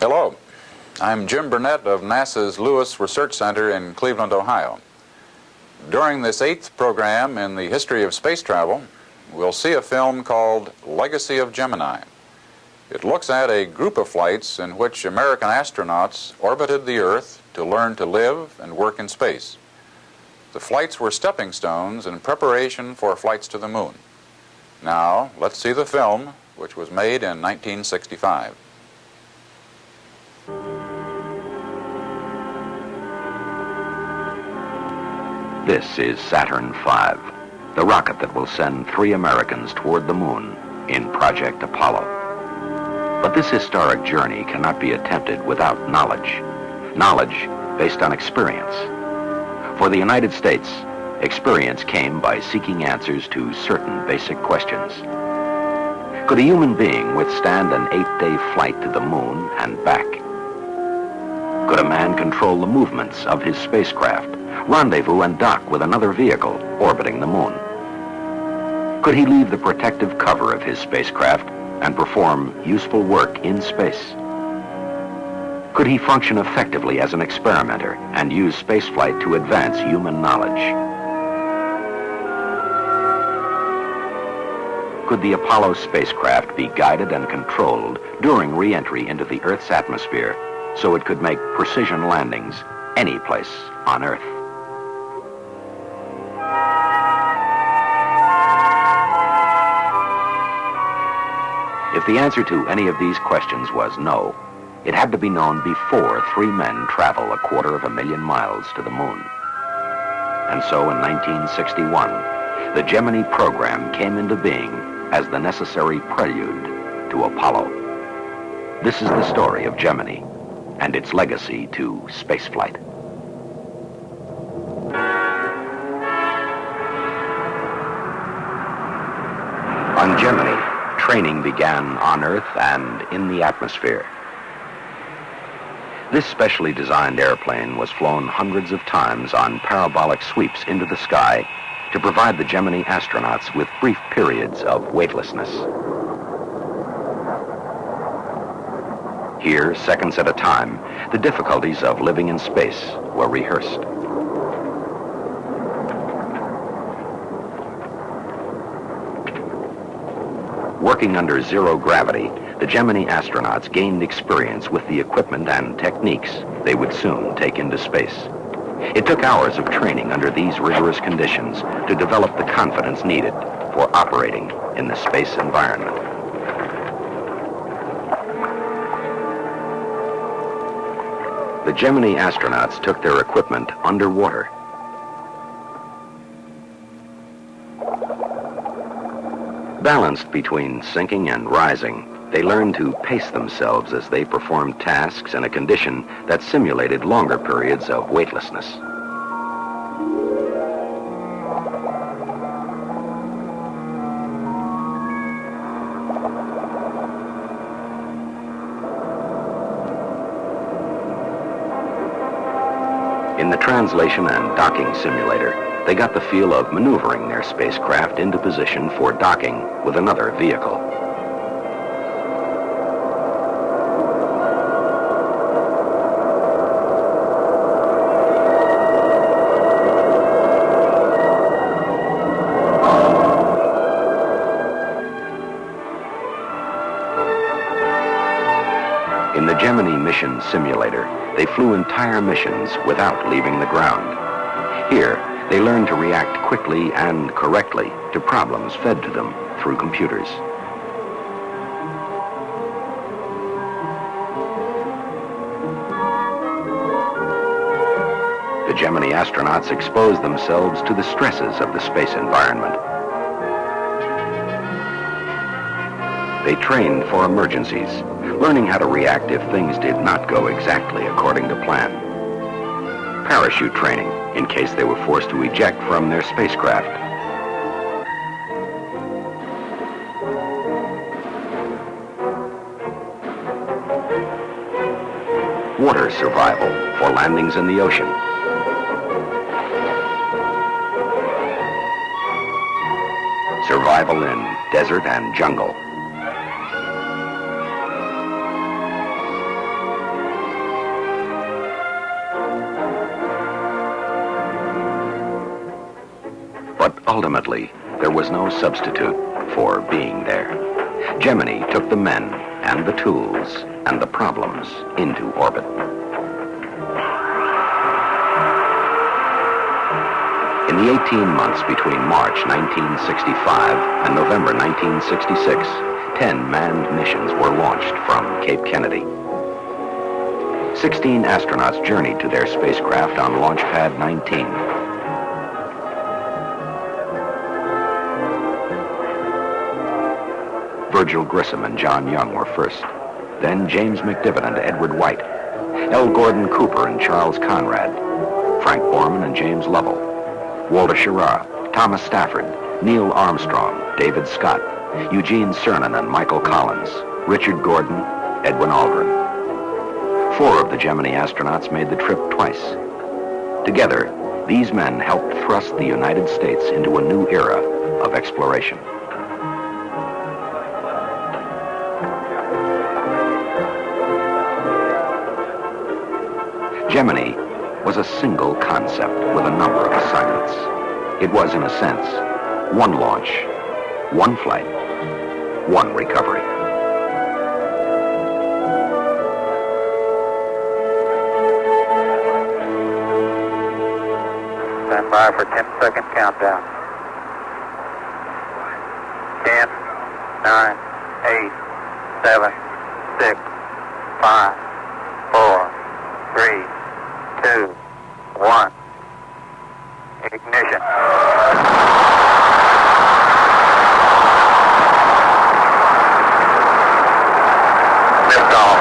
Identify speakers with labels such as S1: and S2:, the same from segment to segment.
S1: Hello, I'm Jim Burnett of NASA's Lewis Research Center in Cleveland, Ohio. During this 8th program in the history of space travel, we'll see a film called Legacy of Gemini. It looks at a group of flights in which American astronauts orbited the Earth to learn to live and work in space. The flights were stepping stones in preparation for flights to the moon. Now, let's see the film, which was made in 1965.
S2: This is Saturn V, the rocket that will send 3 Americans toward the moon in Project Apollo. But this historic journey cannot be attempted without knowledge. Knowledge based on experience. For the United States, experience came by seeking answers to certain basic questions. Could a human being withstand an 8-day flight to the moon and back? Could a man control the movements of his spacecraft, rendezvous and dock with another vehicle orbiting the moon? Could he leave the protective cover of his spacecraft and perform useful work in space? Could he function effectively as an experimenter and use spaceflight to advance human knowledge? Could the Apollo spacecraft be guided and controlled during re-entry into the Earth's atmosphere so it could make precision landings any place on Earth? If the answer to any of these questions was no, it had to be known before 3 men travel 250,000 miles to the moon. And so in 1961, the Gemini program came into being as the necessary prelude to Apollo. This is the story of Gemini and its legacy to spaceflight. On Gemini, training began on Earth and in the atmosphere. This specially designed airplane was flown hundreds of times on parabolic sweeps into the sky to provide the Gemini astronauts with brief periods of weightlessness. Here, seconds at a time, the difficulties of living in space were rehearsed. Working under zero gravity, the Gemini astronauts gained experience with the equipment and techniques they would soon take into space. It took hours of training under these rigorous conditions to develop the confidence needed for operating in the space environment. The Gemini astronauts took their equipment underwater. Balanced between sinking and rising, they learned to pace themselves as they performed tasks in a condition that simulated longer periods of weightlessness. In the translation and docking simulator, they got the feel of maneuvering their spacecraft into position for docking with another vehicle. In the Gemini mission simulator, they flew entire missions without leaving the ground. Here, they learned to react quickly and correctly to problems fed to them through computers. The Gemini astronauts exposed themselves to the stresses of the space environment. They trained for emergencies, learning how to react if things did not go exactly according to plan. Parachute training, in case they were forced to eject from their spacecraft. Water survival for landings in the ocean. Survival in desert and jungle. ultimately, there was no substitute for being there. Gemini took the men and the tools and the problems into orbit. In the 18 months between March 1965 and November 1966, 10 manned missions were launched from Cape Kennedy. 16 astronauts journeyed to their spacecraft on Launch Pad 19. Virgil Grissom and John Young were first. Then James McDivitt and Edward White. L. Gordon Cooper and Charles Conrad. Frank Borman and James Lovell. Walter Schirra, Thomas Stafford, Neil Armstrong, David Scott, Eugene Cernan and Michael Collins, Richard Gordon, Edwin Aldrin. 4 of the Gemini astronauts made the trip twice. Together, these men helped thrust the United States into a new era of exploration. Gemini was a single concept with a number of assignments. It was, in a sense, one launch, one flight, one recovery.
S3: Stand by for 10-second countdown. 10, 9, 8, 7, 6, 5, 4, 3, 2, 1. Ignition. Liftoff.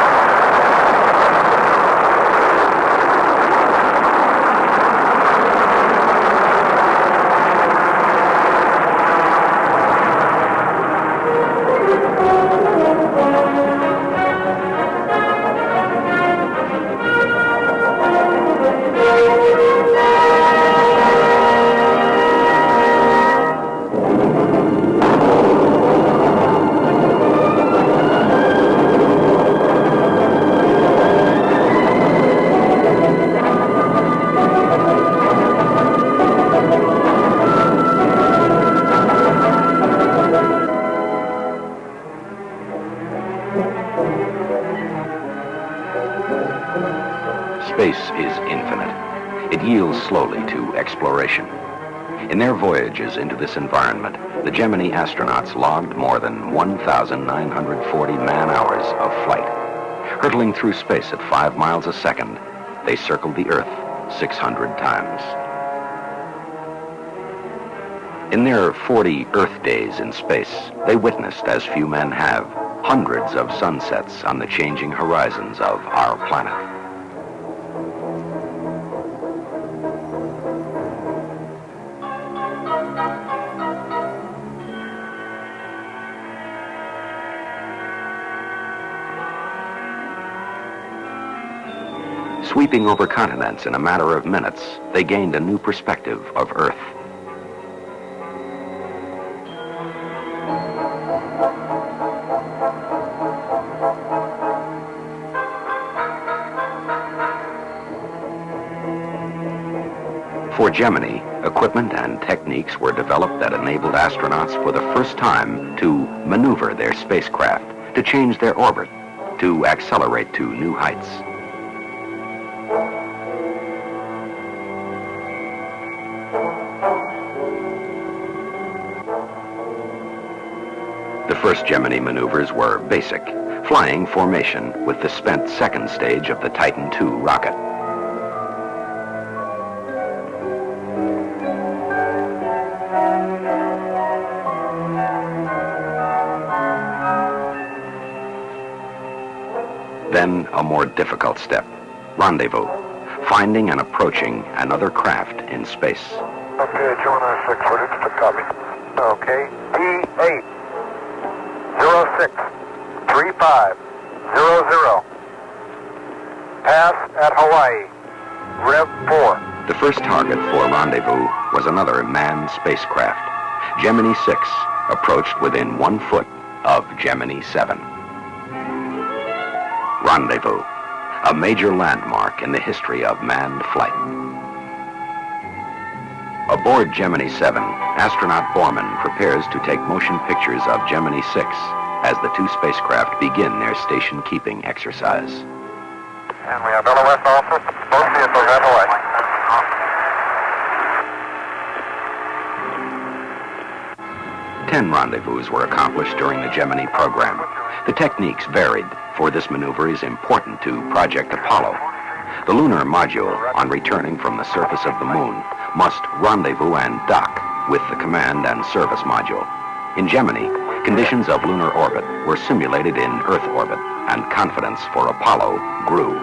S2: Space is infinite. It yields slowly to exploration. In their voyages into this environment, the Gemini astronauts logged more than 1,940 man-hours of flight. Hurtling through space at 5 miles a second, they circled the Earth 600 times. In their 40 Earth days in space, they witnessed, as few men have, hundreds of sunsets on the changing horizons of our planet. Sweeping over continents in a matter of minutes, they gained a new perspective of Earth. For Gemini, equipment and techniques were developed that enabled astronauts for the first time to maneuver their spacecraft, to change their orbit, to accelerate to new heights. The first Gemini maneuvers were basic, flying formation with the spent second stage of the Titan II rocket. Then a more difficult step, rendezvous, finding and approaching another craft in space.
S3: Okay, Gemini 6, ready to copy. Okay, P8, 06, 3500. Pass at Hawaii, Rev 4.
S2: The first target for rendezvous was another manned spacecraft. Gemini 6 approached within 1 foot of Gemini 7. Rendezvous, a major landmark in the history of manned flight. Aboard Gemini 7, astronaut Borman prepares to take motion pictures of Gemini 6 as the two spacecraft begin their station-keeping exercise.
S3: And we have LOS also. Both vehicles at Hawaii.
S2: 10 rendezvous were accomplished during the Gemini program. The techniques varied, for this maneuver is important to Project Apollo. The lunar module, on returning from the surface of the moon, must rendezvous and dock with the command and service module. In Gemini, conditions of lunar orbit were simulated in Earth orbit, and confidence for Apollo grew.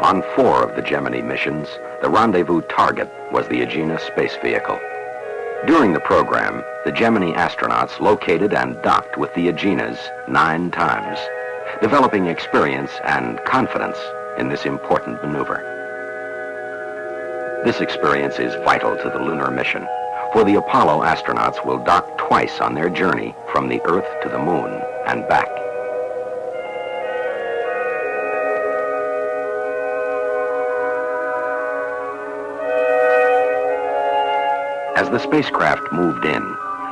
S2: On 4 of the Gemini missions, the rendezvous target was the Agena space vehicle. During the program, the Gemini astronauts located and docked with the Agenas 9 times, developing experience and confidence in this important maneuver. This experience is vital to the lunar mission, for the Apollo astronauts will dock twice on their journey from the Earth to the Moon and back. As the spacecraft moved in,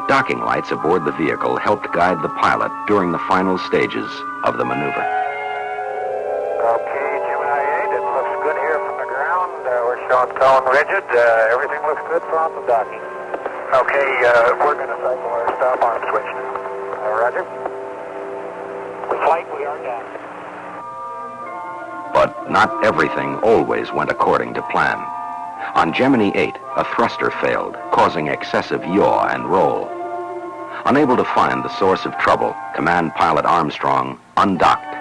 S2: docking lights aboard the vehicle helped guide the pilot during the final stages of the maneuver.
S3: Okay, Gemini 8, it looks good here from the ground. We're showing cone rigid. Everything looks good from the docking. Okay, we're going to cycle our stop on switch now. Roger. The flight, we are down.
S2: But not everything always went according to plan. On Gemini 8, a thruster failed, causing excessive yaw and roll. Unable to find the source of trouble, Command Pilot Armstrong undocked.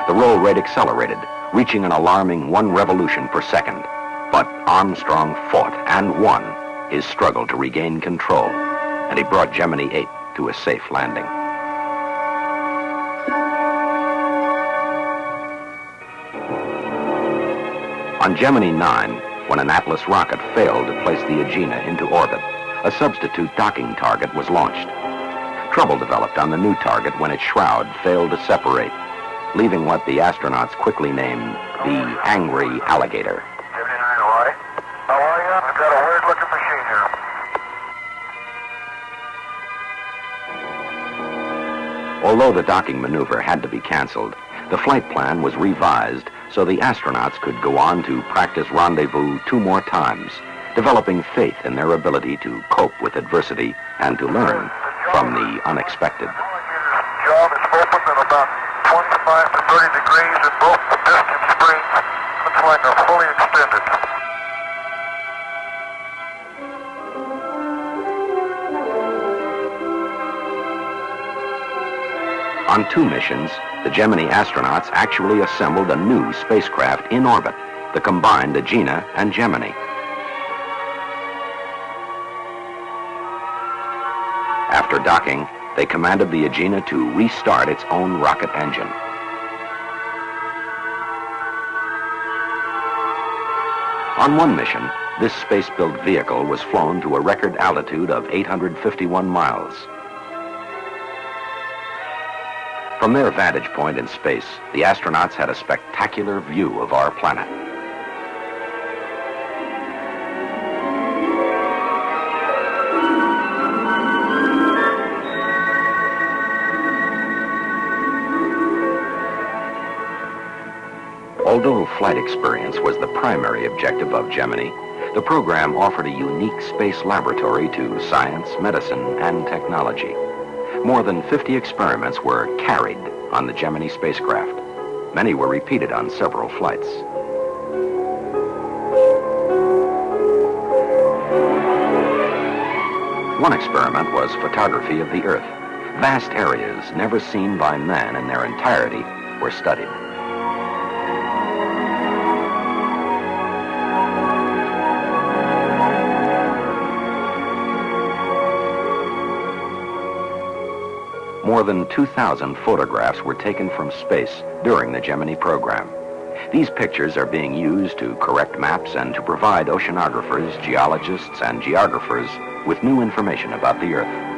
S2: The roll rate accelerated, reaching an alarming 1 revolution per second. But Armstrong fought and won his struggle to regain control, and he brought Gemini 8 to a safe landing. On Gemini 9, when an Atlas rocket failed to place the Agena into orbit, a substitute docking target was launched. Trouble developed on the new target when its shroud failed to separate, leaving what the astronauts quickly named the Angry Alligator.
S3: Gemini 9, Hawaii. How are you? I've got a weird-looking machine here.
S2: Although the docking maneuver had to be canceled, the flight plan was revised so the astronauts could go on to practice rendezvous 2 more times, developing faith in their ability to cope with adversity and to learn from the unexpected.
S3: The job is open at about 25 to 30 degrees and both the piston springs looks like they're fully extended.
S2: On 2 missions, the Gemini astronauts actually assembled a new spacecraft in orbit, the combined Agena and Gemini. After docking, they commanded the Agena to restart its own rocket engine. On 1 mission, this space-built vehicle was flown to a record altitude of 851 miles. From their vantage point in space, the astronauts had a spectacular view of our planet. Although flight experience was the primary objective of Gemini, the program offered a unique space laboratory to science, medicine, and technology. More than 50 experiments were carried on the Gemini spacecraft. Many were repeated on several flights. One experiment was photography of the Earth. Vast areas never seen by man in their entirety were studied. More than 2,000 photographs were taken from space during the Gemini program. These pictures are being used to correct maps and to provide oceanographers, geologists, and geographers with new information about the Earth.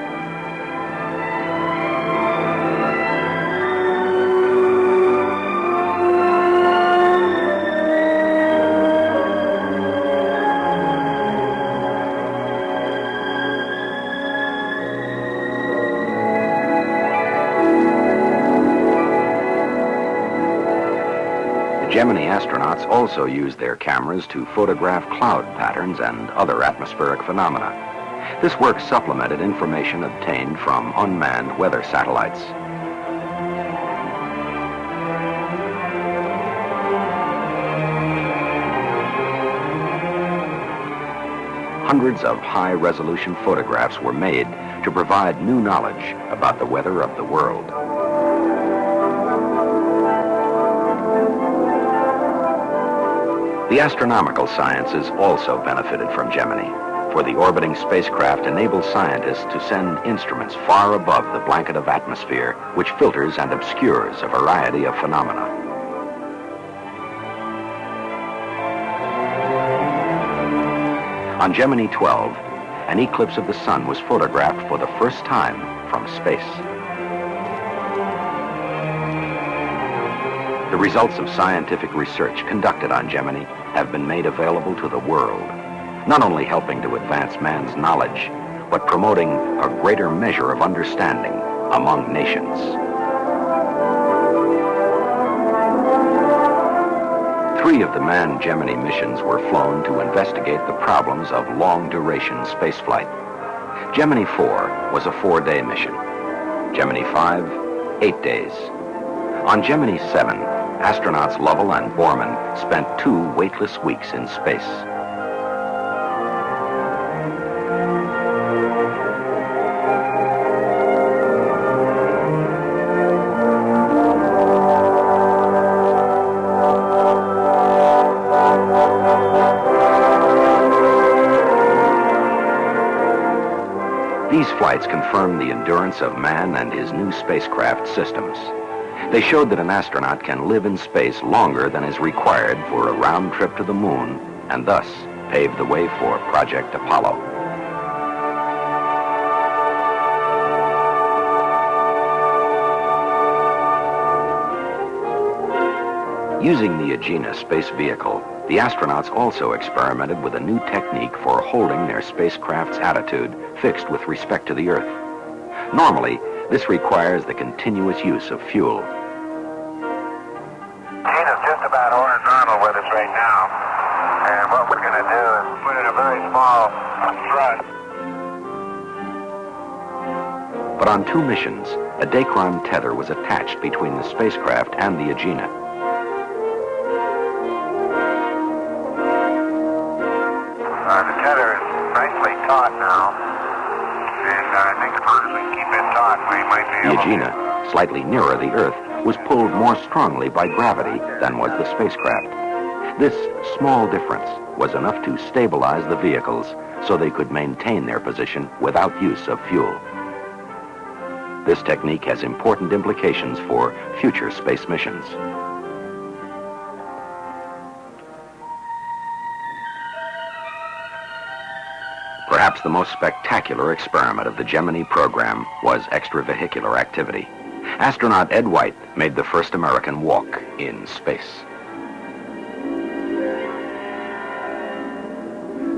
S2: Gemini astronauts also use their cameras to photograph cloud patterns and other atmospheric phenomena. This work supplemented information obtained from unmanned weather satellites. Hundreds of high-resolution photographs were made to provide new knowledge about the weather of the world. The astronomical sciences also benefited from Gemini, for the orbiting spacecraft enables scientists to send instruments far above the blanket of atmosphere, which filters and obscures a variety of phenomena. On Gemini 12, an eclipse of the sun was photographed for the first time from space. The results of scientific research conducted on Gemini have been made available to the world, not only helping to advance man's knowledge, but promoting a greater measure of understanding among nations. Three of the manned Gemini missions were flown to investigate the problems of long-duration spaceflight. Gemini 4 was a 4-day mission. Gemini 5, 8 days. On Gemini 7, astronauts Lovell and Borman spent 2 weightless weeks in space. These flights confirmed the endurance of man and his new spacecraft systems. They showed that an astronaut can live in space longer than is required for a round trip to the moon, and thus paved the way for Project Apollo. Using the Gemini space vehicle, the astronauts also experimented with a new technique for holding their spacecraft's attitude fixed with respect to the Earth. Normally, this requires the continuous use of fuel.
S3: Gina's just about horizontal with us right now, and what we're going to do is put in a very small thrust.
S2: But on 2 missions, a Dacron tether was attached between the spacecraft and the Gemini.
S3: The tether is nicely taut now, and I think as long as we keep it taut, we might be able
S2: The Gemini, slightly nearer the Earth, was pulled more strongly by gravity than was the spacecraft. This small difference was enough to stabilize the vehicles so they could maintain their position without use of fuel. This technique has important implications for future space missions. Perhaps the most spectacular experiment of the Gemini program was extravehicular activity. Astronaut Ed White made the first American walk in space.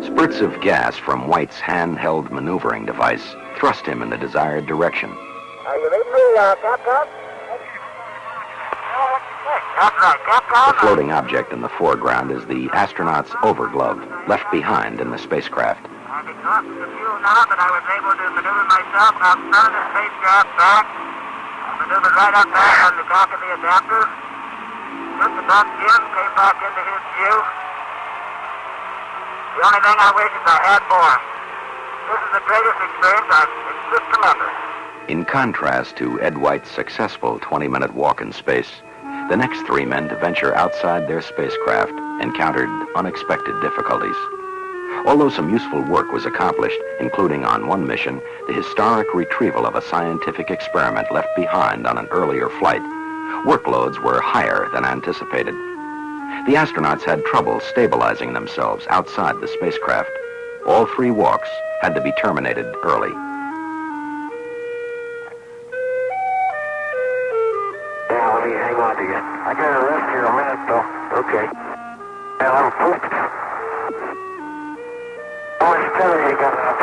S2: Spurts of gas from White's handheld maneuvering device thrust him in the desired direction.
S3: Are you ready for Capcom? That's right, Capcom.
S2: The floating object in the foreground is the astronaut's overglove, left behind in the spacecraft.
S3: I've exhausted the fuel now, but I was able to maneuver myself outside the spacecraft back. I maneuvered right up back on the back of the adapter. Took the back Jim, came back into his view. The only thing I wish is I had more. This is the greatest experience I've just remembered.
S2: In contrast to Ed White's successful 20-minute walk in space, the next 3 men to venture outside their spacecraft encountered unexpected difficulties. Although some useful work was accomplished, including on one mission, the historic retrieval of a scientific experiment left behind on an earlier flight, workloads were higher than anticipated. The astronauts had trouble stabilizing themselves outside the spacecraft. All 3 walks had to be terminated early.
S3: Yeah, let me hang on to you. I gotta rest here a minute, though. Okay. Yeah, I'm pooped. How much tether you got up?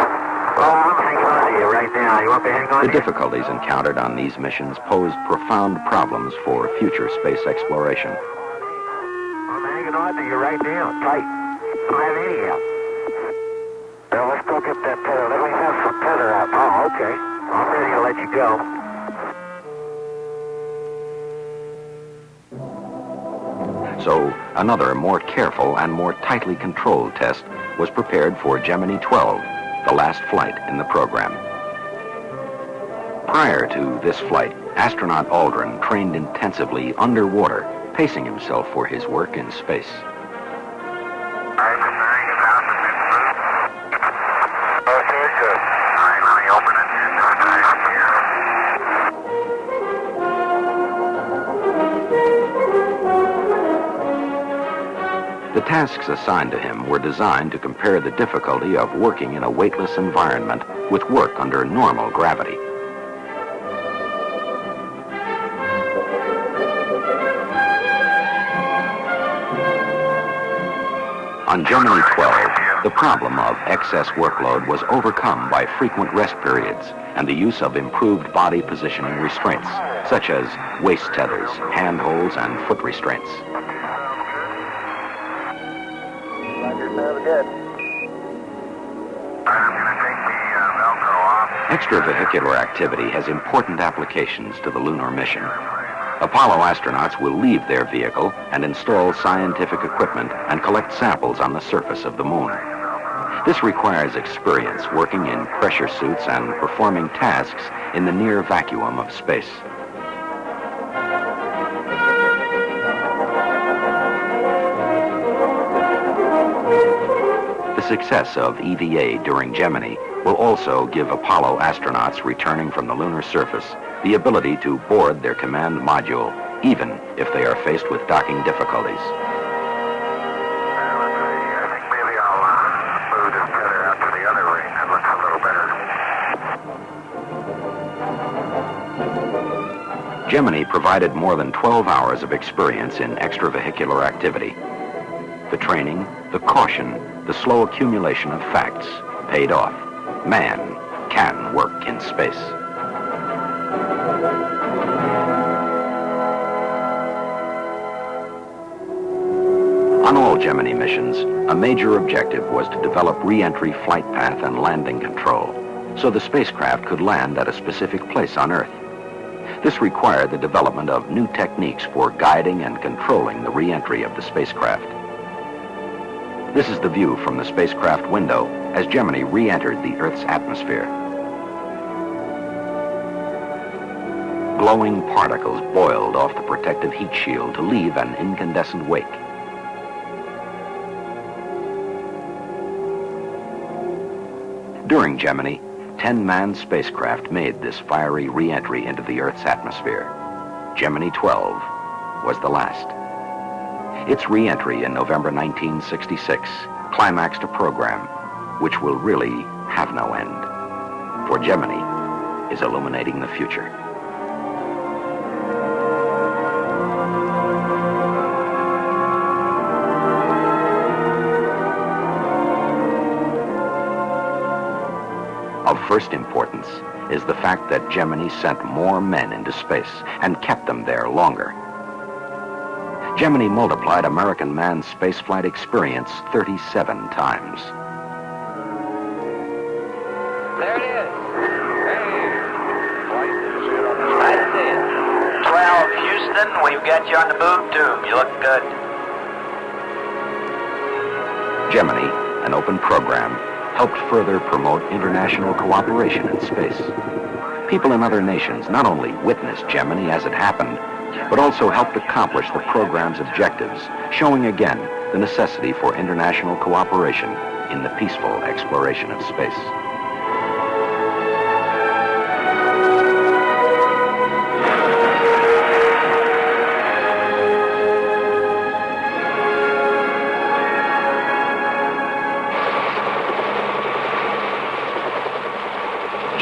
S3: Oh, I'm hanging on to you right now. You want me to hang on
S2: The
S3: to you?
S2: difficulties encountered on these missions posed profound problems for future space exploration.
S3: I'm hanging on to you right now, tight. Don't have any help. Well, let's go get that tether. Let me have some tether out. Oh, okay. I'm ready to let you go.
S2: So another more careful and more tightly controlled test was prepared for Gemini 12, the last flight in the program. Prior to this flight, astronaut Aldrin trained intensively underwater, pacing himself for his work in space.
S3: Okay, good. All right, let me open it.
S2: The tasks assigned to him were designed to compare the difficulty of working in a weightless environment with work under normal gravity. On Gemini 12, the problem of excess workload was overcome by frequent rest periods and the use of improved body positioning restraints, such as waist tethers, handholds, and foot restraints.
S3: Sounds good. I'm going to take the Velcro off.
S2: Extravehicular activity has important applications to the lunar mission. Apollo astronauts will leave their vehicle and install scientific equipment and collect samples on the surface of the moon. This requires experience working in pressure suits and performing tasks in the near vacuum of space. The success of EVA during Gemini will also give Apollo astronauts returning from the lunar surface the ability to board their command module, even if they are faced with docking difficulties.
S3: I think maybe I'll move this tether out to the other ring. That looks a little better.
S2: Gemini provided more than 12 hours of experience in extravehicular activity. The training, the caution, the slow accumulation of facts paid off. Man can work in space. On all Gemini missions, a major objective was to develop re-entry flight path and landing control, so the spacecraft could land at a specific place on Earth. This required the development of new techniques for guiding and controlling the re-entry of the spacecraft. This is the view from the spacecraft window as Gemini re-entered the Earth's atmosphere. Glowing particles boiled off the protective heat shield to leave an incandescent wake. During Gemini, 10 manned spacecraft made this fiery re-entry into the Earth's atmosphere. Gemini 12 was the last. Its re-entry in November 1966 climaxed a program which will really have no end. For Gemini is illuminating the future. Of first importance is the fact that Gemini sent more men into space and kept them there longer. Gemini multiplied American manned spaceflight experience 37 times.
S4: There it is. Hey. I see it. 12, Houston, we've got you on the boob tube. You look good.
S2: Gemini, an open program, helped further promote international cooperation in space. People in other nations not only witnessed Gemini as it happened, but also helped accomplish the program's objectives, showing again the necessity for international cooperation in the peaceful exploration of space.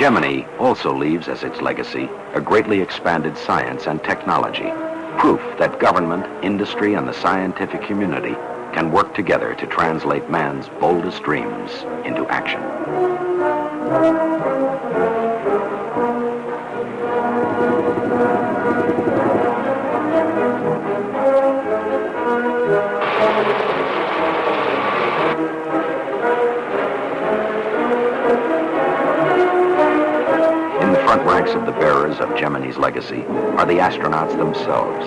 S2: Gemini also leaves as its legacy a greatly expanded science and technology, proof that government, industry, and the scientific community can work together to translate man's boldest dreams into action. In the front ranks of the bearers of Gemini's legacy are the astronauts themselves.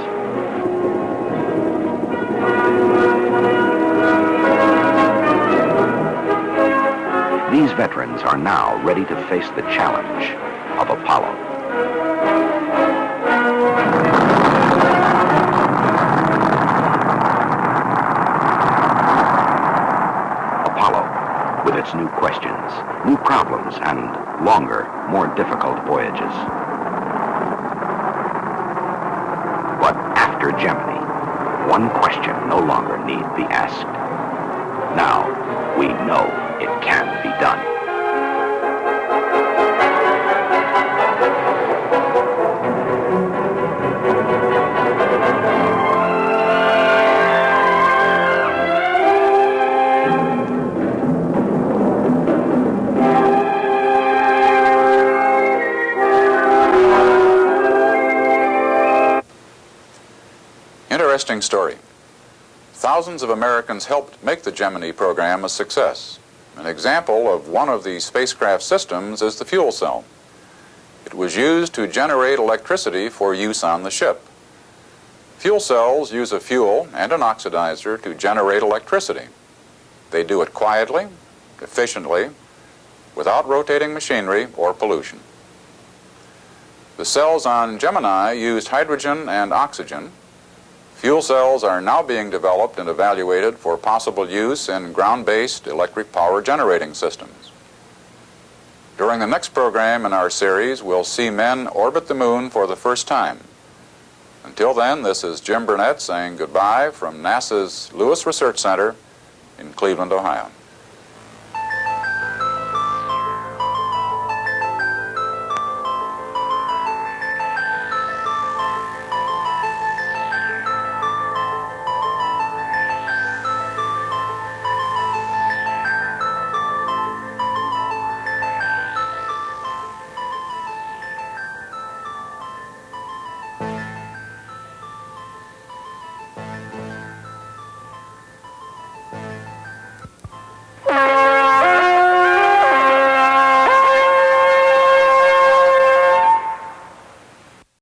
S2: These veterans are now ready to face the challenge of Apollo. Apollo, with its new questions, new problems, and longer, more difficult voyages. But after Gemini, one question no longer need be asked. Now, we know it can be done.
S1: Interesting story. Thousands of Americans helped make the Gemini program a success. An example of one of the spacecraft systems is the fuel cell. It was used to generate electricity for use on the ship. Fuel cells use a fuel and an oxidizer to generate electricity. They do it quietly, efficiently, without rotating machinery or pollution. The cells on Gemini used hydrogen and oxygen. Fuel cells are now being developed and evaluated for possible use in ground-based electric power generating systems. During the next program in our series, we'll see men orbit the moon for the first time. Until then, this is Jim Burnett saying goodbye from NASA's Lewis Research Center in Cleveland, Ohio.